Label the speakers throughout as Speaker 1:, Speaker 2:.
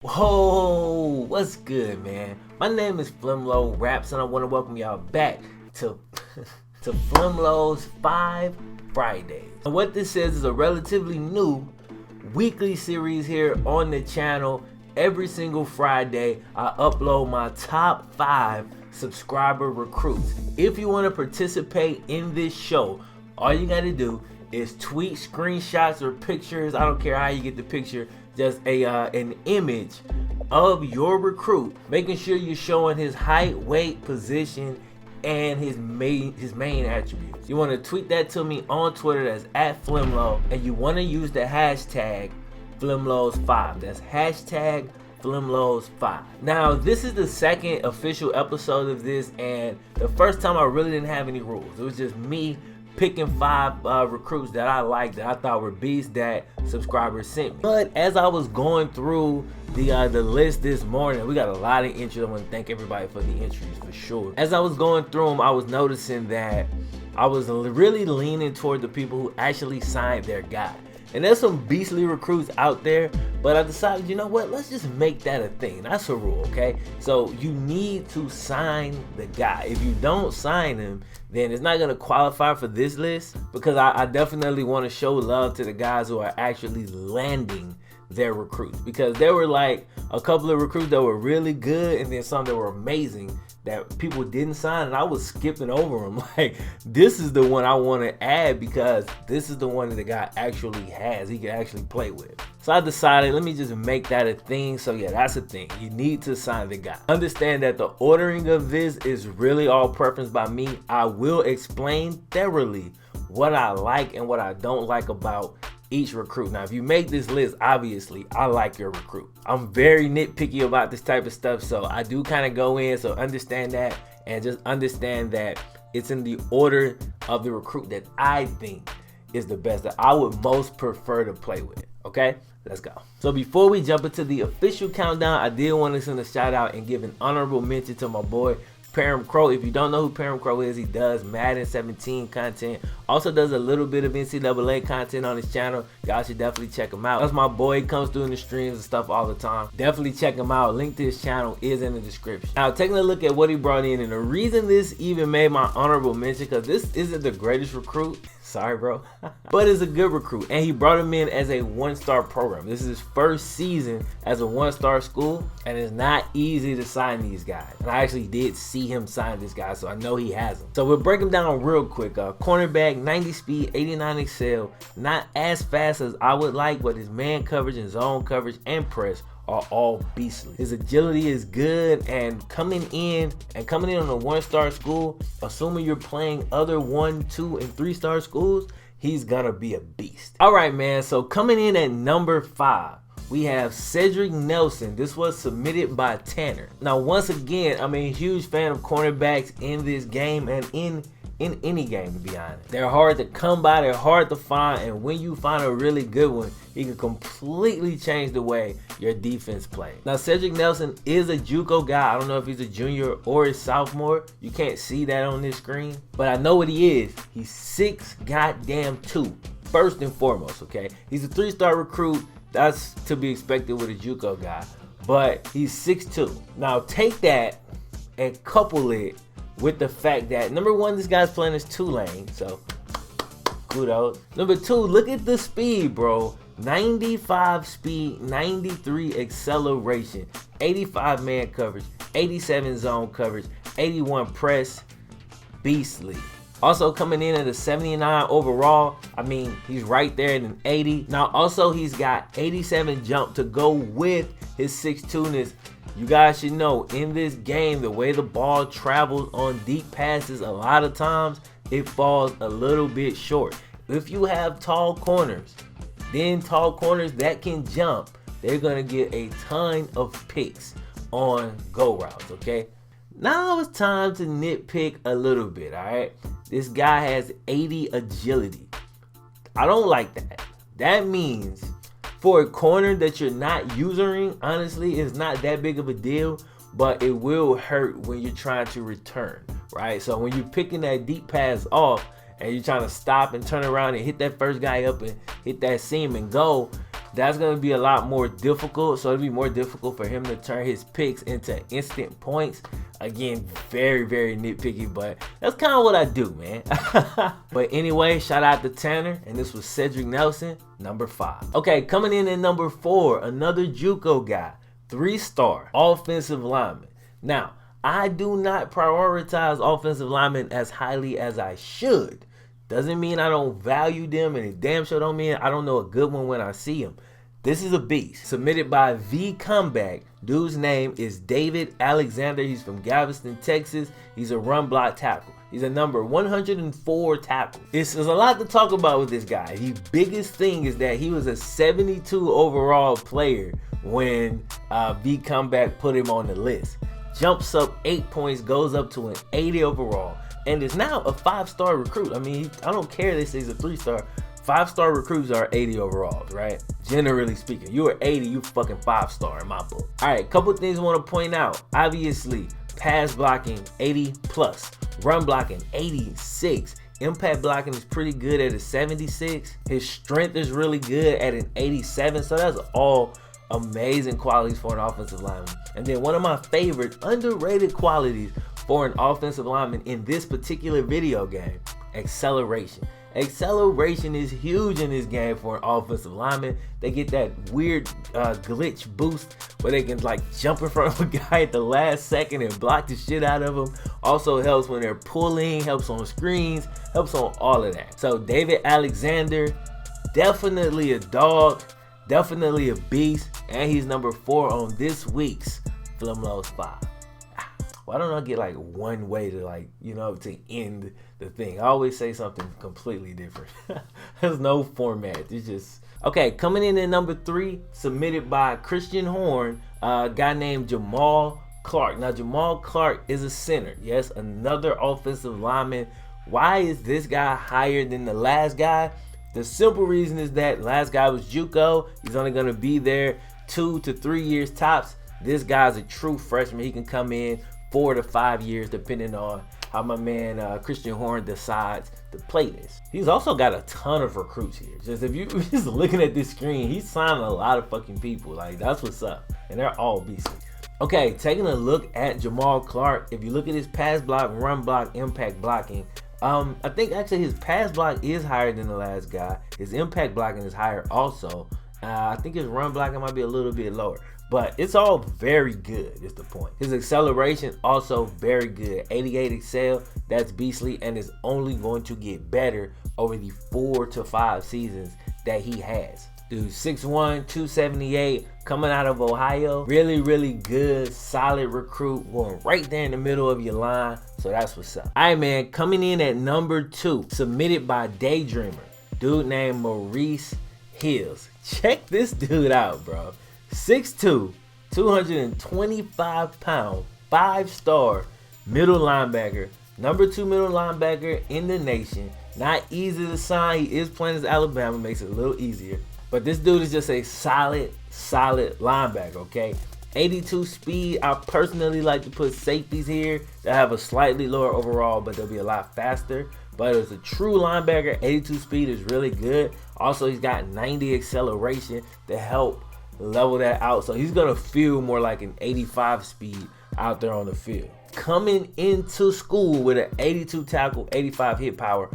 Speaker 1: Whoa, what's good, man? My name is FlemLo Raps, and I want to welcome y'all back to FlemLo's 5 Fridays. And what this is a relatively new weekly series here on the channel. Every single Friday, I upload my top 5 subscriber recruits. If you want to participate in this show, all you got to do is tweet screenshots or pictures. I don't care how you get the picture, just an image of your recruit, making sure you're showing his height, weight, position, and his main attributes. You want to tweet that to me on Twitter, that's at FlemLo, and you want to use the hashtag FlemLo's5. That's hashtag FlemLo's5. Now, this is the second official episode of this, and the first time I really didn't have any rules. It was just me picking 5 recruits that I liked, that I thought were beasts, that subscribers sent me. But as I was going through the list this morning, we got a lot of entries. I want to thank everybody for the entries for sure. As I was going through them, I was noticing that I was really leaning toward the people who actually signed their guy. And there's some beastly recruits out there, but I decided, you know what, let's just make that a thing. That's a rule, okay? So you need to sign the guy. If you don't sign him, then it's not gonna qualify for this list, because I definitely want to show love to the guys who are actually landing their recruits, because there were like a couple of recruits that were really good and then some that were amazing that people didn't sign, and I was skipping over them. Like, this is the one I want to add because this is the one that the guy actually has, he can actually play with. So I decided, let me just make that a thing. So yeah, that's a thing. You need to sign the guy. Understand that the ordering of this is really all preference by me. I will explain thoroughly what I like and what I don't like about each recruit. Now, if you make this list, obviously I like your recruit. I'm very nitpicky about this type of stuff, so I do kind of go in, so understand that, and just understand that it's in the order of the recruit that I think is the best, that I would most prefer to play with. Okay, let's go. So before we jump into the official countdown, I did want to send a shout out and give an honorable mention to my boy PERRAMS. If you don't know who PERRAMS is, he does Madden 17 content, also does a little bit of NCAA content on his channel. Y'all should definitely check him out. That's my boy. He comes through in the streams and stuff all the time. Definitely check him out. Link to his channel is in the description. Now, taking a look at what he brought in, and the reason this even made my honorable mention, because this isn't the greatest recruit, sorry bro, but it's a good recruit, and he brought him in as a 1-star program. This is his first season as a 1-star school, and it's not easy to sign these guys, and I actually did see him sign this guy, so I know he has them. So we'll break him down real quick. Cornerback, 90 speed, 89 excel, not as fast as I would like, but his man coverage and zone coverage and press are all beastly. His agility is good, and coming in on a 1-star school, assuming you're playing other 1, 2, and 3-star schools, he's gonna be a beast. All right, man, so coming in at number 5, we have Cedric Nelson. This was submitted by Tanner. Now, once again, I'm a huge fan of cornerbacks in this game and in any game, to be honest. They're hard to come by, they're hard to find, and when you find a really good one, he can completely change the way your defense plays. Now, Cedric Nelson is a JUCO guy. I don't know if he's a junior or a sophomore. You can't see that on this screen, but I know what he is. He's 6'2", first and foremost, okay? He's a 3-star recruit. That's to be expected with a JUCO guy, but he's 6'2". Now, take that and couple it with the fact that, number 1, this guy's playing as Tulane, so kudos. Number 2, look at the speed, bro. 95 speed, 93 acceleration, 85 man coverage, 87 zone coverage, 81 press, beastly. Also coming in at a 79 overall. I mean, he's right there at an 80. Now, also, he's got 87 jump to go with his 6'2"ness. You guys should know, in this game, the way the ball travels on deep passes, a lot of times it falls a little bit short. If you have tall corners, then tall corners that can jump, they're gonna get a ton of picks on go routes, okay? Now it's time to nitpick a little bit, all right? This guy has 80 agility. I don't like that. That means for a corner that you're not using, honestly, it's not that big of a deal, but it will hurt when you're trying to return, right? So when you're picking that deep pass off and you're trying to stop and turn around and hit that first guy up and hit that seam and go, that's going to be a lot more difficult. So it'll be more difficult for him to turn his picks into instant points. Again, very, very nitpicky, but that's kind of what I do, man. But anyway, shout out to Tanner, and this was Cedric Nelson, number 5. Okay, coming in at number 4, another JUCO guy, 3-star offensive lineman. Now, I do not prioritize offensive linemen as highly as I should. Doesn't mean I don't value them, and it damn sure don't mean I don't know a good one when I see him. This is a beast. Submitted by V Comeback. Dude's name is David Alexander. He's from Galveston, Texas. He's a run block tackle. He's a number 104 tackle. There's a lot to talk about with this guy. The biggest thing is that he was a 72 overall player when V Comeback put him on the list. Jumps up 8 points, goes up to an 80 overall, and is now a 5-star recruit. I mean, I don't care this is a 3-star. 5-star recruits are 80 overalls, right? Generally speaking, you are 80, you fucking 5-star in my book. All right, couple things I want to point out. Obviously, pass blocking 80 plus, run blocking 86. Impact blocking is pretty good at a 76. His strength is really good at an 87. So that's all amazing qualities for an offensive lineman. And then one of my favorite underrated qualities for an offensive lineman in this particular video game, acceleration. Acceleration is huge in this game for an offensive lineman. They get that weird glitch boost where they can like jump in front of a guy at the last second and block the shit out of him. Also helps when they're pulling, helps on screens, helps on all of that. So David Alexander, definitely a dog, definitely a beast, and he's number 4 on this week's FlemLo's 5. Why don't I get like one way to like, you know, to end the thing? I always say something completely different. There's no format. It's just, okay, coming in at number 3, submitted by Christian Horn, a guy named Jamal Clark. Now, Jamal Clark is a center. Yes, another offensive lineman. Why is this guy higher than the last guy? The simple reason is that last guy was JUCO. He's only going to be there 2 to 3 years tops. This guy's a true freshman. He can come in 4 to 5 years, depending on how my man Christian Horn decides to play this. He's also got a ton of recruits here. Just if you just looking at this screen, he's signing a lot of fucking people. Like, that's what's up, and they're all beastly. Okay, taking a look at Jamal Clark. If you look at his pass block, run block, impact blocking, I think actually his pass block is higher than the last guy. His impact blocking is higher also. I think his run blocking might be a little bit lower. But it's all very good, is the point. His acceleration also very good. 88 excel, that's beastly, and is only going to get better over the 4 to 5 seasons that he has. Dude, 6'1", 278, coming out of Ohio. Really, really good, solid recruit, going right there in the middle of your line. So that's what's up. All right, man, coming in at number 2, submitted by Daydreamer. Dude named Maurice Hills. Check this dude out, bro. 6'2", 225 pound, 5-star middle linebacker, number 2 middle linebacker in the nation. Not easy to sign. He is playing as Alabama, makes it a little easier. But this dude is just a solid linebacker, okay? 82 speed. I personally like to put safeties here that have a slightly lower overall, but they'll be a lot faster. But as a true linebacker, 82 speed is really good. Also, he's got 90 acceleration to help level that out, so he's gonna feel more like an 85 speed out there on the field. Coming into school with an 82 tackle, 85 hit power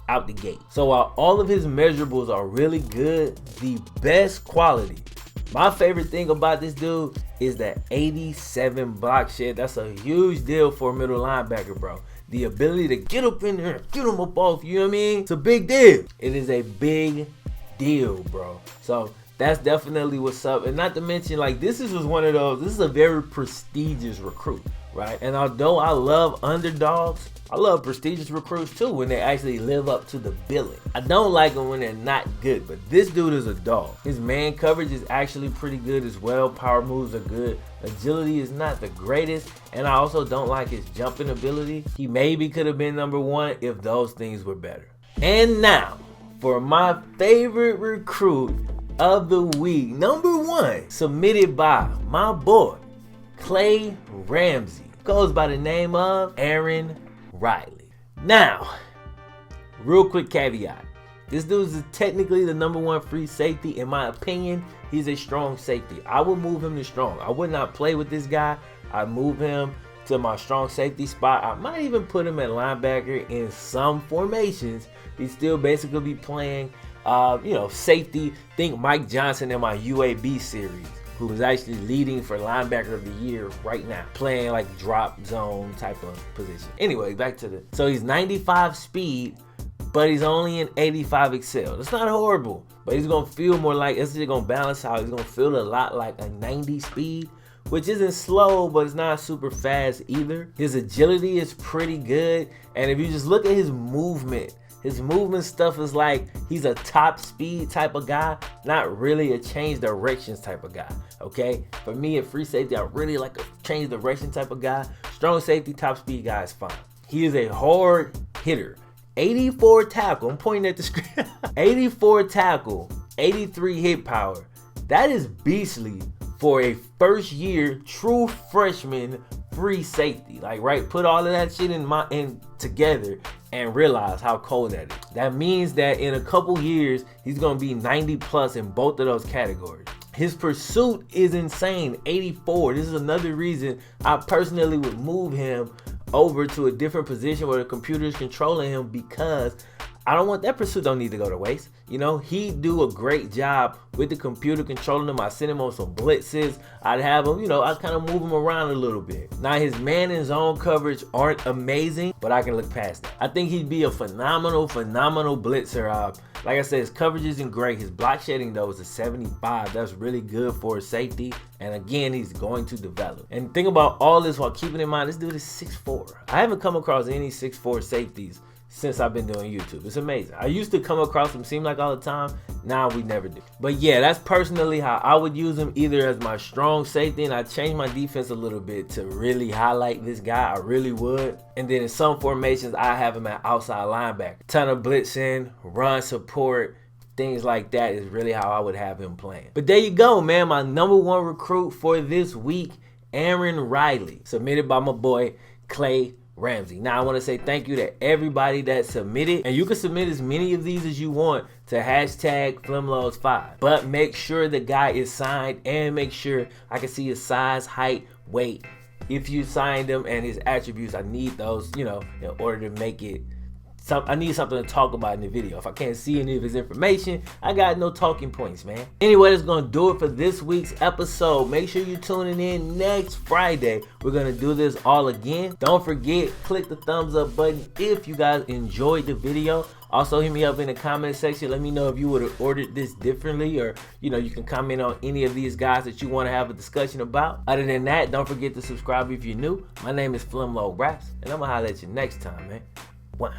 Speaker 1: out the gate. So while all of his measurables are really good, the best quality, my favorite thing about this dude is that 87 block shed. That's a huge deal for a middle linebacker, bro. The ability to get up in there, get him up off, you know what I mean? It's a big deal. It is a big deal, bro. So that's definitely what's up. And not to mention, like, this is one of those, this is a very prestigious recruit, right? And although I love underdogs, I love prestigious recruits too when they actually live up to the billing. I don't like them when they're not good, but this dude is a dog. His man coverage is actually pretty good as well. Power moves are good. Agility is not the greatest, and I also don't like his jumping ability. He maybe could have been number 1 if those things were better. And now, for my favorite recruit of the week, number 1, submitted by my boy Clay Ramsey, goes by the name of Aaron Riley. Now, real quick caveat, This dude is technically the #1 free safety. In my opinion, he's a strong safety. I would move him to strong. I would not play with this guy. I'd move him to my strong safety spot. I might even put him at linebacker in some formations. He'd still basically be playing, safety. Think Mike Johnson in my UAB series, who is actually leading for linebacker of the year right now, playing like drop zone type of position. Anyway, back to so he's 95 speed, but he's only an 85 excel. That's not horrible, but he's gonna feel more like, it's just gonna balance out. He's gonna feel a lot like a 90 speed, which isn't slow, but it's not super fast either. His agility is pretty good, and if you just look at his movement stuff is like he's a top speed type of guy, not really a change directions type of guy, okay? For me at free safety, I really like a change direction type of guy. Strong safety, top speed guy is fine. He is a hard hitter. 84 tackle, I'm pointing at the screen. 84 tackle, 83 hit power. That is beastly for a first year true freshman free safety. Like, right, put all of that shit in together and realize how cold that is. That means that in a couple years, he's gonna be 90 plus in both of those categories. His pursuit is insane, 84. This is another reason I personally would move him over to a different position where the computer is controlling him, because I don't want that pursuit, don't need to go to waste. You know, he do a great job with the computer controlling him. I send him on some blitzes. I'd have him, I kind of move him around a little bit. Now, his man and zone coverage aren't amazing, but I can look past that. I think he'd be a phenomenal blitzer. Like I said, his coverage isn't great. His block shedding, though, is a 75. That's really good for a safety. And again, he's going to develop. And think about all this while keeping in mind, this dude is 6'4". I haven't come across any 6'4" safeties since I've been doing YouTube. It's amazing. I used to come across them, seem like all the time. Now we never do. But yeah, that's personally how I would use him, either as my strong safety, and I changed my defense a little bit to really highlight this guy. I really would. And then in some formations, I have him at outside linebacker. Ton of blitzing, run support, things like that is really how I would have him playing. But there you go, man. My #1 recruit for this week, Aaron Riley, submitted by my boy Clay Ramsey. Now, I want to say thank you to everybody that submitted, and you can submit as many of these as you want to hashtag FlemLos5, but make sure the guy is signed, and make sure I can see his size, height, weight. If you signed him, and his attributes, I need those, in order to make it. I need something to talk about in the video. If I can't see any of his information, I got no talking points, man. Anyway, that's gonna do it for this week's episode. Make sure you're tuning in next Friday. We're gonna do this all again. Don't forget, click the thumbs up button if you guys enjoyed the video. Also, hit me up in the comment section. Let me know if you would have ordered this differently, or you can comment on any of these guys that you want to have a discussion about. Other than that, don't forget to subscribe if you're new. My name is FlemLo Raps, and I'm gonna holler at you next time, man. Wow.